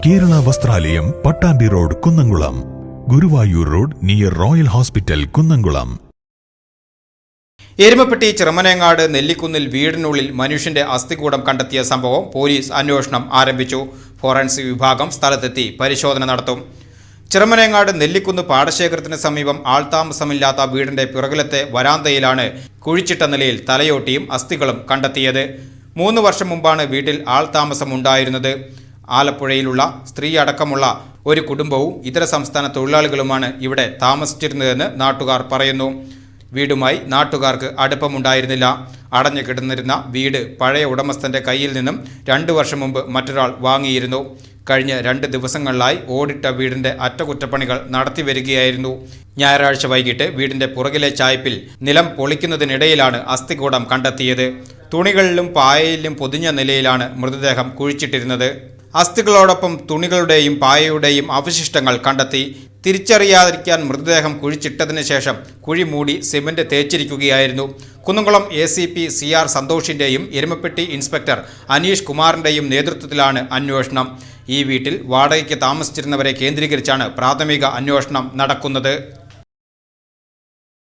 Kerala Vastralayam, Pattambi road, Kunnamkulam. Guruvayur road near Royal Hospital, Kunnamkulam. Erumapetty Cherumanengad നെല്ലിക്കുന്നിൽ വീടിനുള്ളിൽ മനുഷ്യന്റെ അസ്ഥികൂടം കണ്ടെത്തിയ സംഭവം പോലീസ് അന്വേഷണം ആരംഭിച്ചു. ഫോറൻസിക് വിഭാഗം സ്ഥലത്തെത്തി പരിശോധന നടത്തും. ചെറുമനേങ്ങാട് നെല്ലിക്കുന്ന് പാടശേഖരത്തിന് സമീപം ആൾതാമസമില്ലാത്ത വീടിന്റെ പിറകിലത്തെ വരാന്തയിലാണ് കുഴിച്ചിട്ട നിലയിൽ തലയോട്ടിയും അസ്ഥികളും കണ്ടെത്തിയത്. 3 വർഷം മുമ്പാണ് വീട്ടിൽ ആൾതാമസമുണ്ടായിരുന്നത്. ആലപ്പുഴയിലുള്ള സ്ത്രീ അടക്കമുള്ള ഒരു കുടുംബവും ഇതര സംസ്ഥാന തൊഴിലാളികളുമാണ് ഇവിടെ താമസിച്ചിരുന്നതെന്ന് നാട്ടുകാർ പറയുന്നു. വീടുമായി നാട്ടുകാർക്ക് അടുപ്പമുണ്ടായിരുന്നില്ല. അടഞ്ഞു കിടന്നിരുന്ന വീട് പഴയ ഉടമസ്ഥന്റെ കയ്യിൽ നിന്നും 2 വർഷം മുമ്പ് മറ്റൊരാൾ വാങ്ങിയിരുന്നു. കഴിഞ്ഞ 2 ദിവസങ്ങളിലായി ഓടിട്ട വീടിന്റെ അറ്റകുറ്റപ്പണികൾ നടത്തി വരികയായിരുന്നു. ഞായറാഴ്ച വൈകിട്ട് വീടിന്റെ പുറകിലെ ചായ്പിൽ നിലം പൊളിക്കുന്നതിനിടയിലാണ് അസ്ഥികൂടം കണ്ടെത്തിയത്. തുണികളിലും പായയിലും പൊതിഞ്ഞ നിലയിലാണ് മൃതദേഹം കുഴിച്ചിട്ടിരുന്നത്. അസ്ഥികളോടൊപ്പം തുണികളുടെയും പായയുടെയും അവശിഷ്ടങ്ങൾ കണ്ടെത്തി. തിരിച്ചറിയാതിരിക്കാൻ മൃതദേഹം കുഴിച്ചിട്ടതിന് ശേഷം കുഴി മൂടി സിമന്റ് തേച്ചിരിക്കുകയായിരുന്നു. കുന്നംകുളം ACP CR സന്തോഷിന്റെയും എരുമപ്പെട്ടി ഇൻസ്പെക്ടർ അനീഷ് കുമാറിന്റെയും നേതൃത്വത്തിലാണ് അന്വേഷണം. ഈ വീട്ടിൽ വാടകയ്ക്ക് താമസിച്ചിരുന്നവരെ കേന്ദ്രീകരിച്ചാണ് പ്രാഥമിക അന്വേഷണം നടക്കുന്നത്.